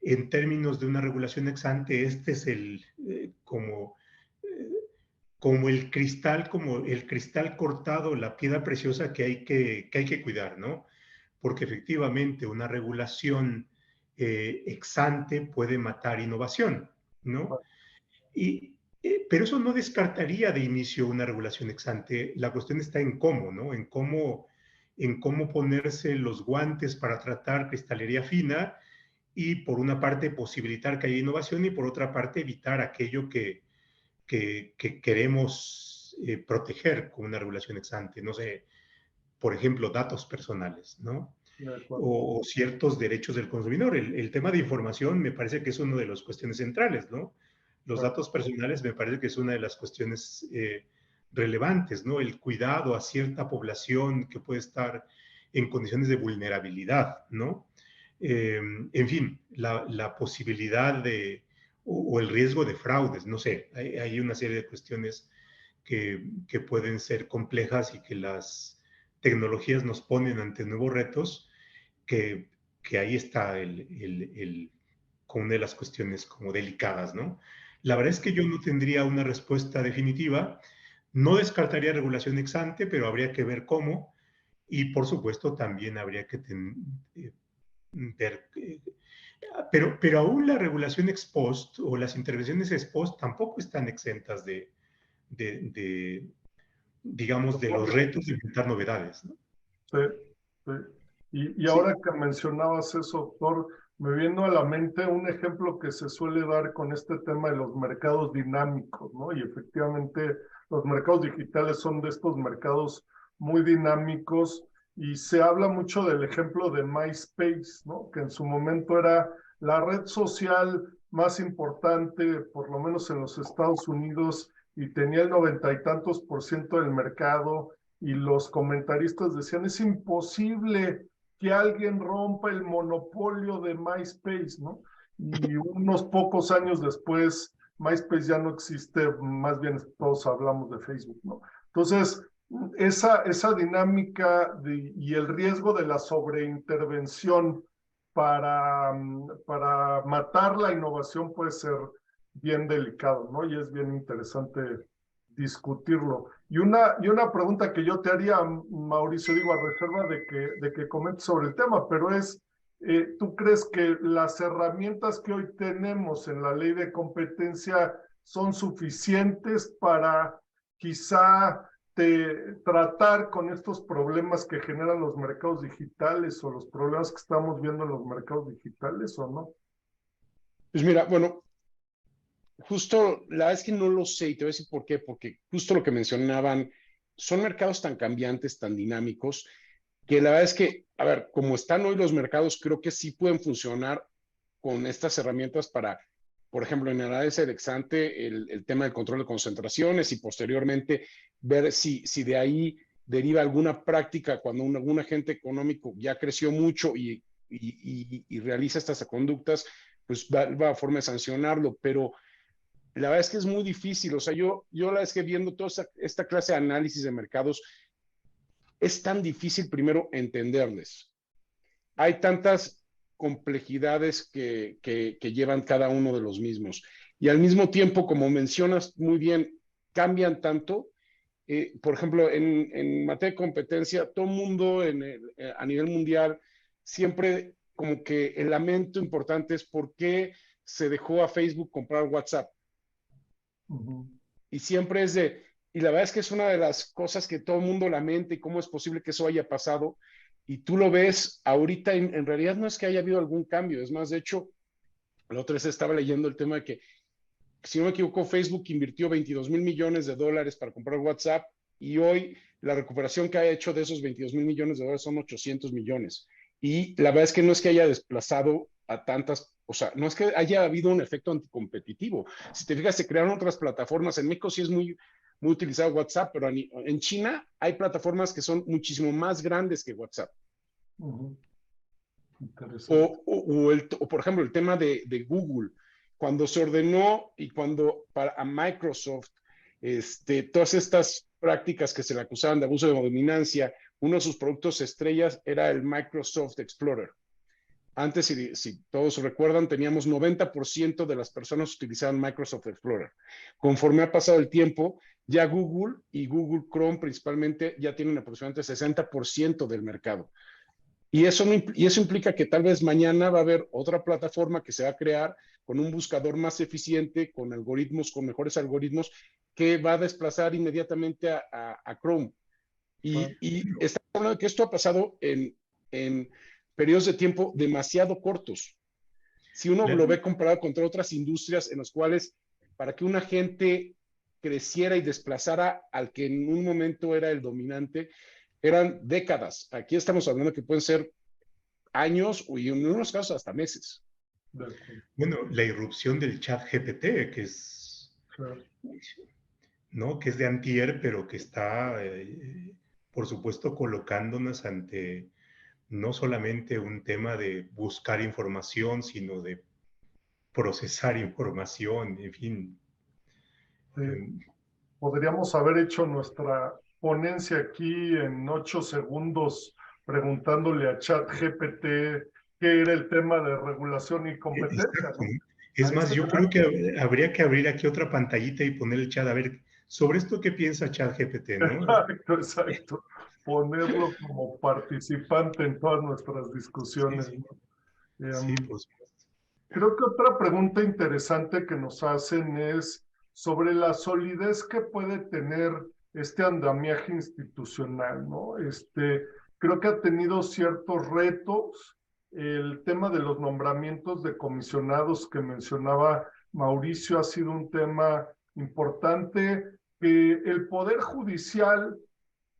Speaker 3: en términos de una regulación ex ante, este es como el cristal cortado, la piedra preciosa que hay que cuidar, ¿no? Porque efectivamente una regulación ex ante puede matar innovación, ¿no? Pero eso no descartaría de inicio una regulación ex ante. La cuestión está en cómo, ¿no? En cómo ponerse los guantes para tratar cristalería fina y por una parte posibilitar que haya innovación y por otra parte evitar aquello que queremos proteger con una regulación ex ante. No sé, por ejemplo, datos personales, ¿no? O ciertos derechos del consumidor. El tema de información me parece que es una de las cuestiones centrales, ¿no? Los datos personales me parece que es una de las cuestiones relevantes, ¿no? El cuidado a cierta población que puede estar en condiciones de vulnerabilidad, ¿no? En fin, la posibilidad o el riesgo de fraudes, no sé, hay una serie de cuestiones que pueden ser complejas y que las tecnologías nos ponen ante nuevos retos, que ahí está como una de las cuestiones como delicadas, ¿no? La verdad es que yo no tendría una respuesta definitiva, no descartaría regulación ex ante, pero habría que ver cómo, y por supuesto también habría que ver, pero aún la regulación ex post o las intervenciones ex post tampoco están exentas de digamos, de los retos de inventar novedades, ¿no?
Speaker 1: Sí, sí. Y
Speaker 2: Sí,
Speaker 1: ahora que mencionabas eso, doctor, me vino a la mente un ejemplo que se suele dar con este tema de los mercados dinámicos, ¿no? Y efectivamente los mercados digitales son de estos mercados muy dinámicos y se habla mucho del ejemplo de MySpace, ¿no? Que en su momento era la red social más importante, por lo menos en los Estados Unidos, y tenía el 90 y tantos% del mercado y los comentaristas decían, es imposible que alguien rompa el monopolio de MySpace, ¿no? Y unos pocos años después, MySpace ya no existe, más bien todos hablamos de Facebook, ¿no? Entonces, esa dinámica y el riesgo de la sobreintervención para matar la innovación puede ser bien delicado, ¿no? Y es bien interesante discutirlo. Y una pregunta que yo te haría, Mauricio, digo, a reserva de que comentes sobre el tema, pero es, ¿tú crees que las herramientas que hoy tenemos en la ley de competencia son suficientes para quizá tratar con estos problemas que generan los mercados digitales o los problemas que estamos viendo en los mercados digitales o no?
Speaker 2: pues mira, bueno, justo la verdad es que no lo sé y te voy a decir por qué, porque justo lo que mencionaban, son mercados tan cambiantes, tan dinámicos, que la verdad es que, a ver, como están hoy los mercados, creo que sí pueden funcionar con estas herramientas para, por ejemplo, en análisis ex ante, el tema del control de concentraciones y posteriormente ver si de ahí deriva alguna práctica cuando algún agente económico ya creció mucho y realiza estas conductas, pues va a forma de sancionarlo, pero la verdad es que es muy difícil. O sea, yo la verdad es que viendo toda esta clase de análisis de mercados, es tan difícil primero entenderles. Hay tantas complejidades que llevan cada uno de los mismos. Y al mismo tiempo, como mencionas muy bien, cambian tanto. Por ejemplo, en materia de competencia, todo el mundo a nivel mundial siempre como que el lamento importante es por qué se dejó a Facebook comprar WhatsApp.
Speaker 1: Uh-huh.
Speaker 2: Y siempre es y la verdad es que es una de las cosas que todo el mundo lamenta y cómo es posible que eso haya pasado. Y tú lo ves ahorita, en realidad no es que haya habido algún cambio, es más, de hecho, la otra vez estaba leyendo el tema de que, si no me equivoco, Facebook invirtió 22 mil millones de dólares para comprar WhatsApp y hoy la recuperación que ha hecho de esos 22 mil millones de dólares son 800 millones. Y la verdad es que no es que haya desplazado a tantas, o sea, no es que haya habido un efecto anticompetitivo. Si te fijas, se crearon otras plataformas. En México sí es muy utilizado WhatsApp, pero en China hay plataformas que son muchísimo más grandes que WhatsApp.
Speaker 1: Uh-huh. Interesante.
Speaker 2: O, por ejemplo, el tema de Google, cuando se ordenó y cuando a Microsoft, todas estas prácticas que se le acusaban de abuso de dominancia, uno de sus productos estrellas era el Microsoft Explorer. Antes, si todos recuerdan, teníamos 90% de las personas utilizaban Microsoft Explorer. Conforme ha pasado el tiempo, ya Google y Google Chrome principalmente ya tienen aproximadamente 60% del mercado. Y eso implica que tal vez mañana va a haber otra plataforma que se va a crear con un buscador más eficiente, con algoritmos, con mejores algoritmos, que va a desplazar inmediatamente a Chrome. Y estamos hablando de que esto ha pasado en periodos de tiempo demasiado cortos. Si uno lo ve comparado contra otras industrias en las cuales, para que un agente creciera y desplazara al que en un momento era el dominante, eran décadas. Aquí estamos hablando que pueden ser años y en unos casos hasta meses.
Speaker 3: Bueno, la irrupción del chat GPT, que es,
Speaker 1: Claro.
Speaker 3: ¿no? Que es de antier, pero que está, por supuesto, colocándonos ante no solamente un tema de buscar información, sino de procesar información, en fin.
Speaker 1: Sí. Podríamos haber hecho nuestra ponencia aquí en 8 segundos preguntándole a ChatGPT qué era el tema de regulación y competencia,
Speaker 3: Exacto.
Speaker 1: ¿no?
Speaker 3: Es
Speaker 1: Ahí
Speaker 3: más,
Speaker 1: se
Speaker 3: yo creo que habría que abrir aquí otra pantallita y poner el chat, a ver, sobre esto qué piensa ChatGPT, ¿no?
Speaker 1: Exacto, exacto. Ponerlo como participante en todas nuestras
Speaker 3: Sí,
Speaker 1: discusiones,
Speaker 3: sí,
Speaker 1: ¿no?
Speaker 3: sí, por supuesto.
Speaker 1: Creo que otra pregunta interesante que nos hacen es sobre la solidez que puede tener este andamiaje institucional, ¿no? Creo que ha tenido ciertos retos. El tema de los nombramientos de comisionados que mencionaba Mauricio ha sido un tema importante, que el Poder Judicial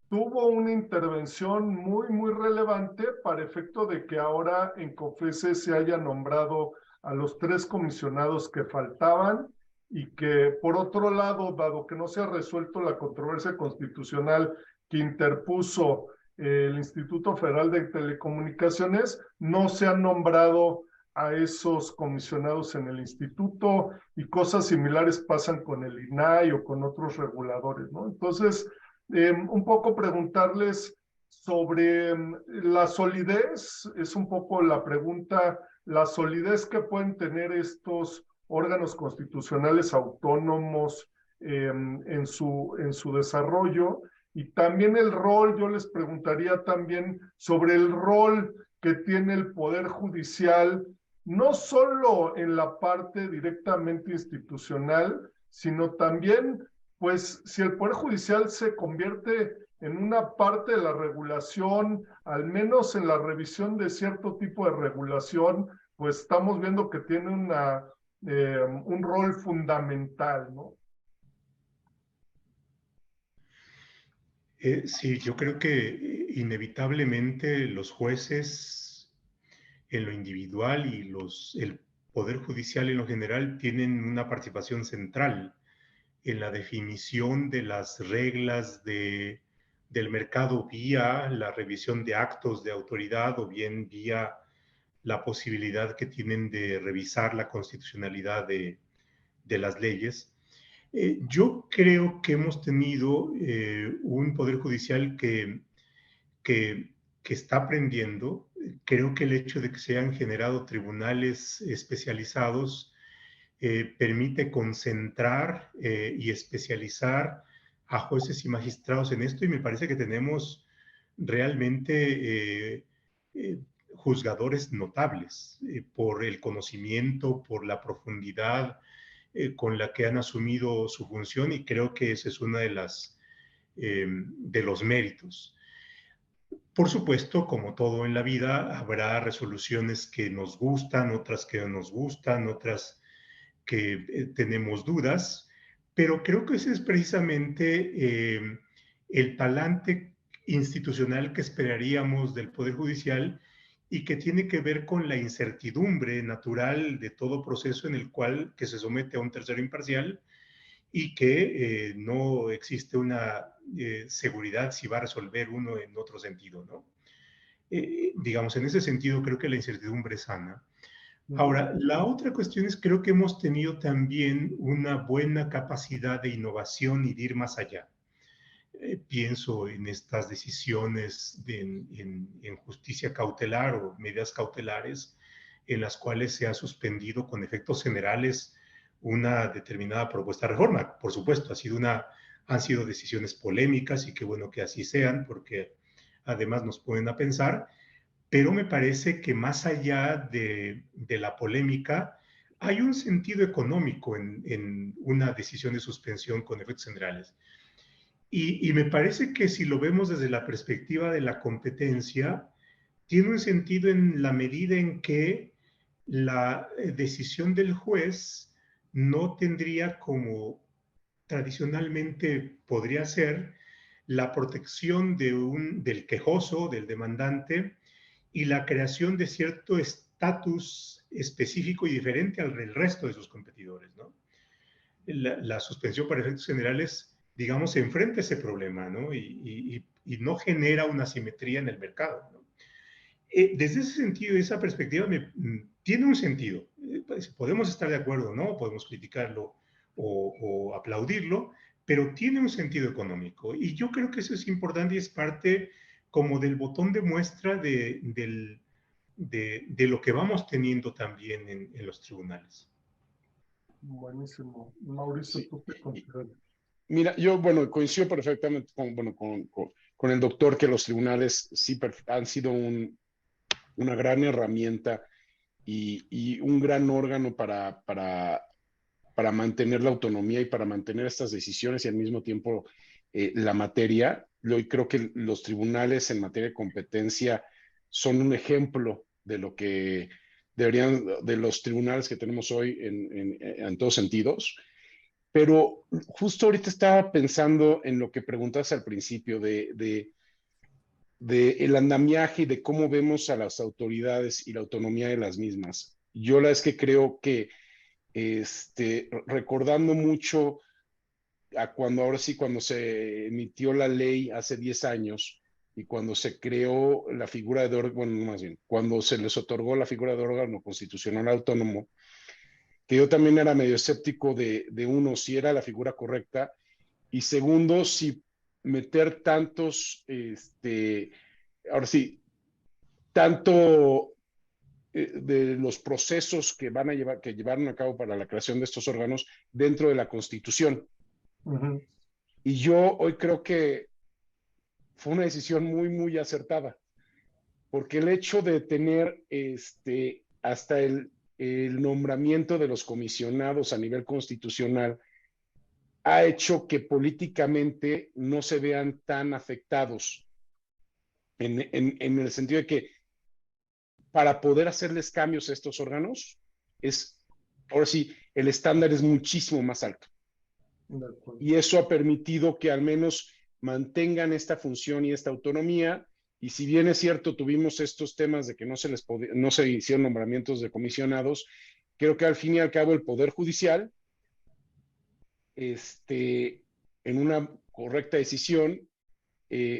Speaker 1: tuvo una intervención muy relevante para efecto de que ahora en COFECE se haya nombrado a los 3 comisionados que faltaban y que, por otro lado, dado que no se ha resuelto la controversia constitucional que interpuso el Instituto Federal de Telecomunicaciones, no se han nombrado a esos comisionados en el instituto, y cosas similares pasan con el INAI o con otros reguladores, ¿no? Entonces, un poco preguntarles sobre la solidez, es un poco la pregunta, la solidez que pueden tener estos órganos constitucionales autónomos en su desarrollo, y también el rol. Yo les preguntaría también sobre el rol que tiene el Poder Judicial, no solo en la parte directamente institucional, sino también, pues, si el Poder Judicial se convierte en una parte de la regulación, al menos en la revisión de cierto tipo de regulación, pues estamos viendo que tiene un rol fundamental, ¿no?
Speaker 3: Sí, yo creo que inevitablemente los jueces en lo individual y el Poder Judicial en lo general tienen una participación central en la definición de las reglas del mercado vía la revisión de actos de autoridad o bien vía la posibilidad que tienen de revisar la constitucionalidad de las leyes. Yo creo que hemos tenido un Poder Judicial que, que está aprendiendo. Creo que el hecho de que se hayan generado tribunales especializados permite concentrar y especializar a jueces y magistrados en esto, y me parece que tenemos realmente juzgadores notables por el conocimiento, por la profundidad con la que han asumido su función, y creo que ese es uno de los méritos. Por supuesto, como todo en la vida, habrá resoluciones que nos gustan, otras que no nos gustan, otras que tenemos dudas, pero creo que ese es precisamente el talante institucional que esperaríamos del Poder Judicial, y que tiene que ver con la incertidumbre natural de todo proceso en el cual que se somete a un tercero imparcial, y que no existe una seguridad si va a resolver uno en otro sentido, ¿no? Digamos, en ese sentido creo que la incertidumbre es sana. Ahora, la otra cuestión es, creo que hemos tenido también una buena capacidad de innovación y de ir más allá. Pienso en estas decisiones en justicia cautelar o medidas cautelares, en las cuales se ha suspendido con efectos generales una determinada propuesta de reforma. Por supuesto, han sido decisiones polémicas, y qué bueno que así sean, porque además nos ponen a pensar, pero me parece que más allá de la polémica, hay un sentido económico en una decisión de suspensión con efectos generales. Y me parece que si lo vemos desde la perspectiva de la competencia, tiene un sentido en la medida en que la decisión del juez no tendría, como tradicionalmente podría ser, la protección del quejoso, del demandante, y la creación de cierto estatus específico y diferente al del resto de sus competidores, ¿no? La suspensión para efectos generales, digamos, se enfrenta a ese problema, ¿no? Y no genera una simetría en el mercado, ¿no? Desde ese sentido, esa perspectiva tiene un sentido. Pues, podemos estar de acuerdo, ¿no? Podemos criticarlo o aplaudirlo, pero tiene un sentido económico. Y yo creo que eso es importante, y es parte como del botón de muestra de lo que vamos teniendo también en los tribunales.
Speaker 1: Buenísimo. Mauricio,
Speaker 2: Sí.
Speaker 1: ¿tú qué consideras?
Speaker 2: Mira, yo, bueno, coincido perfectamente con el doctor, que los tribunales sí han sido una gran herramienta y un gran órgano para mantener la autonomía y para mantener estas decisiones, y al mismo tiempo la materia. Yo creo que los tribunales en materia de competencia son un ejemplo de lo que deberían, de los tribunales que tenemos hoy en todos sentidos. Pero justo ahorita estaba pensando en lo que preguntaste al principio de el andamiaje y de cómo vemos a las autoridades y la autonomía de las mismas. Yo la es que creo que recordando mucho a cuando ahora sí, cuando se emitió la ley hace 10 años y cuando se creó la figura de órgano, bueno, más bien, cuando se les otorgó la figura de órgano constitucional autónomo, que yo también era medio escéptico de uno, si era la figura correcta, y segundo, si meter tantos, ahora sí, tanto de los procesos que van a llevar, que llevaron a cabo para la creación de estos órganos dentro de la Constitución.
Speaker 1: Ujú.
Speaker 2: Y yo hoy creo que fue una decisión muy, muy acertada, porque el hecho de tener hasta el nombramiento de los comisionados a nivel constitucional ha hecho que políticamente no se vean tan afectados en el sentido de que para poder hacerles cambios a estos órganos, ahora sí, el estándar es muchísimo más alto.
Speaker 1: De acuerdo.
Speaker 2: Y eso ha permitido que al menos mantengan esta función y esta autonomía. Y si bien es cierto, tuvimos estos temas de que no se hicieron nombramientos de comisionados, creo que al fin y al cabo el Poder Judicial, en una correcta decisión,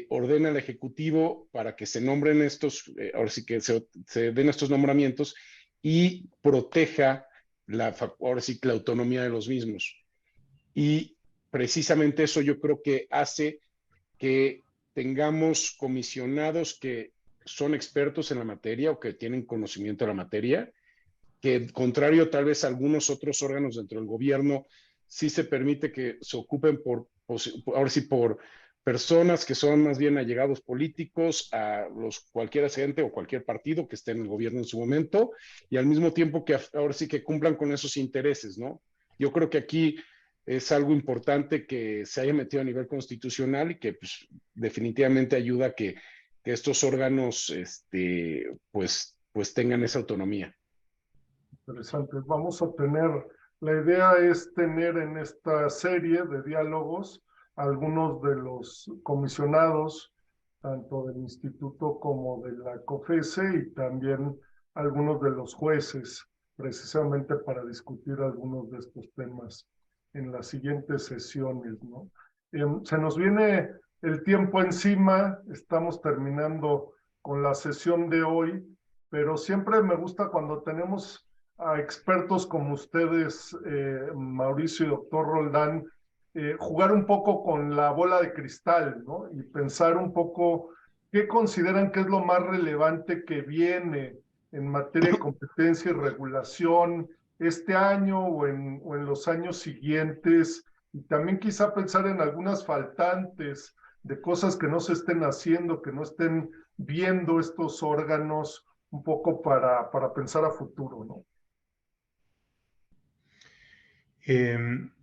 Speaker 2: ordena al Ejecutivo para que se nombren ahora sí que se den estos nombramientos y proteja ahora sí que la autonomía de los mismos. Y precisamente eso yo creo que hace que tengamos comisionados que son expertos en la materia o que tienen conocimiento de la materia, que contrario tal vez a algunos otros órganos dentro del gobierno, sí se permite que se ocupen ahora sí, por personas que son más bien allegados políticos a cualquier agente o cualquier partido que esté en el gobierno en su momento, y al mismo tiempo que ahora sí que cumplan con esos intereses, ¿no? Yo creo que aquí es algo importante que se haya metido a nivel constitucional y que pues, definitivamente ayuda a que estos órganos pues tengan esa autonomía.
Speaker 1: Interesante. Vamos a tener, la idea es tener en esta serie de diálogos algunos de los comisionados, tanto del instituto como de la COFESE, y también algunos de los jueces, precisamente para discutir algunos de estos temas en las siguientes sesiones, ¿no? Se nos viene el tiempo encima, estamos terminando con la sesión de hoy, pero siempre me gusta cuando tenemos a expertos como ustedes, Mauricio y doctor Roldán, jugar un poco con la bola de cristal, ¿no? Y pensar un poco qué consideran que es lo más relevante que viene en materia de competencia y regulación este año o en los años siguientes, y también quizá pensar en algunas faltantes de cosas que no se estén haciendo, que no estén viendo estos órganos, un poco para pensar a futuro, ¿no?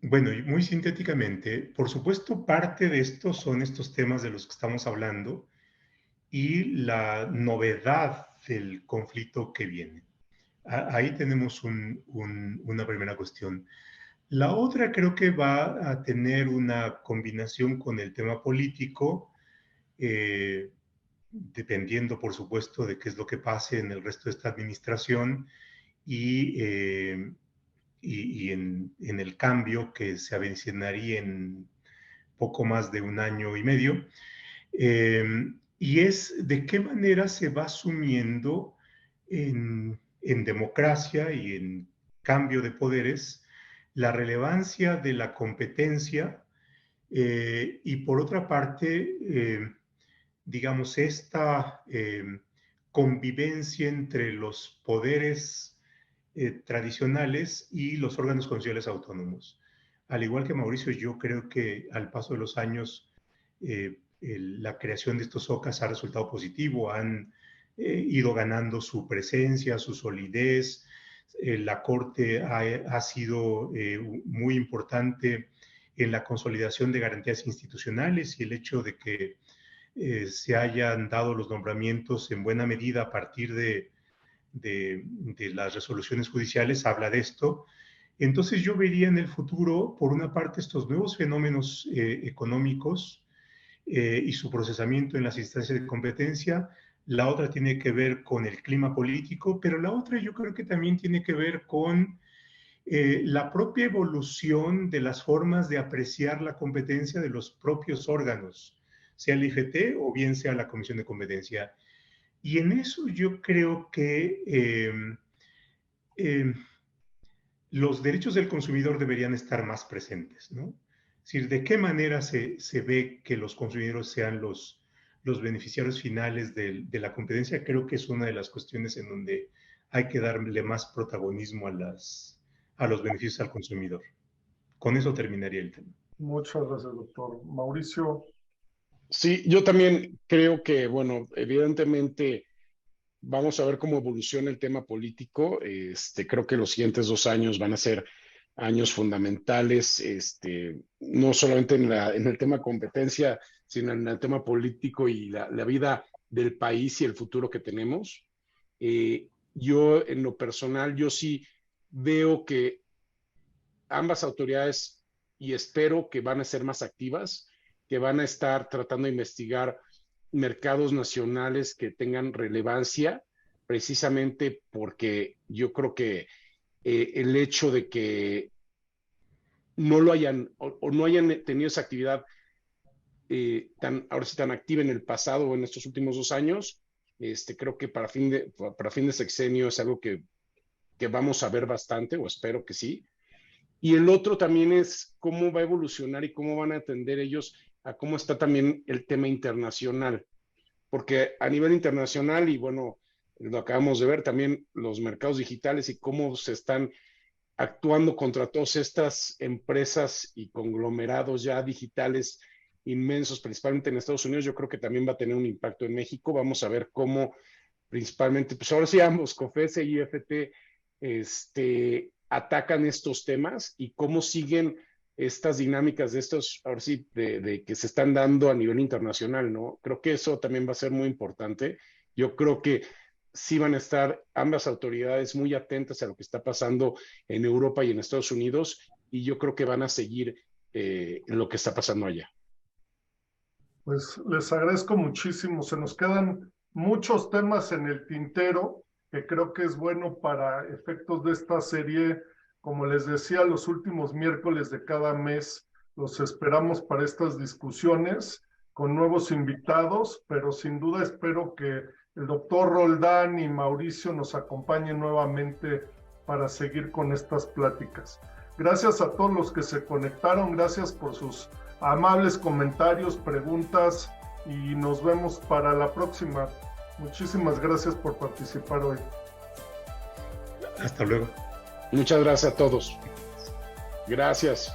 Speaker 3: Bueno, y muy sintéticamente, por supuesto, parte de esto son estos temas de los que estamos hablando y la novedad del conflicto que viene. Ahí tenemos una primera cuestión. La otra creo que va a tener una combinación con el tema político, dependiendo, por supuesto, de qué es lo que pase en el resto de esta administración y en el cambio que se avecinaría en poco más de un año y medio. Y es de qué manera se va asumiendo en democracia y en cambio de poderes la relevancia de la competencia y por otra parte, digamos, esta convivencia entre los poderes tradicionales y los órganos constitucionales autónomos. Al igual que Mauricio, yo creo que al paso de los años la creación de estos OCAS ha resultado positivo, han ido ganando su presencia, su solidez. La Corte ha sido muy importante en la consolidación de garantías institucionales y el hecho de que se hayan dado los nombramientos en buena medida a partir de las resoluciones judiciales habla de esto. Entonces yo vería en el futuro, por una parte, estos nuevos fenómenos económicos y su procesamiento en las instancias de competencia. La otra tiene que ver con el clima político, pero la otra yo creo que también tiene que ver con la propia evolución de las formas de apreciar la competencia de los propios órganos, sea el IFT o bien sea la Comisión de Competencia. Y en eso yo creo que los derechos del consumidor deberían estar más presentes, ¿no? Es decir, ¿de qué manera se ve que los consumidores sean los beneficiarios finales de la competencia? Creo que es una de las cuestiones en donde hay que darle más protagonismo a los beneficios al consumidor. Con eso terminaría el tema.
Speaker 1: Muchas gracias, doctor. Mauricio.
Speaker 2: Sí, yo también creo que, bueno, evidentemente vamos a ver cómo evoluciona el tema político. Creo que los siguientes 2 años van a ser años fundamentales, no solamente en el tema competencia, sino en el tema político y la vida del país y el futuro que tenemos. Yo, en lo personal, yo sí veo que ambas autoridades, y espero que van a ser más activas, que van a estar tratando de investigar mercados nacionales que tengan relevancia, precisamente porque yo creo que el hecho de que no lo hayan o no hayan tenido esa actividad ahora sí tan activa en el pasado o en estos últimos 2 años, creo que para fin de sexenio es algo que vamos a ver bastante, o espero que sí. Y el otro también es cómo va a evolucionar y cómo van a atender ellos a cómo está también el tema internacional. Porque a nivel internacional, y bueno, lo acabamos de ver, también los mercados digitales y cómo se están actuando contra todas estas empresas y conglomerados ya digitales inmensos, principalmente en Estados Unidos, yo creo que también va a tener un impacto en México. Vamos a ver cómo principalmente, pues ahora sí ambos, COFECE y IFT, atacan estos temas y cómo siguen estas dinámicas de estos, ahora sí, de que se están dando a nivel internacional, ¿no? Creo que eso también va a ser muy importante. Yo creo que sí van a estar ambas autoridades muy atentas a lo que está pasando en Europa y en Estados Unidos, y yo creo que van a seguir en lo que está pasando allá.
Speaker 1: Pues les agradezco muchísimo. Se nos quedan muchos temas en el tintero que creo que es bueno para efectos de esta serie. Como les decía, los últimos miércoles de cada mes los esperamos para estas discusiones con nuevos invitados, pero sin duda espero que el doctor Roldán y Mauricio nos acompañen nuevamente para seguir con estas pláticas. Gracias a todos los que se conectaron, gracias por sus amables comentarios, preguntas, y nos vemos para la próxima. Muchísimas gracias por participar hoy.
Speaker 3: Hasta luego.
Speaker 2: Muchas gracias a todos. Gracias.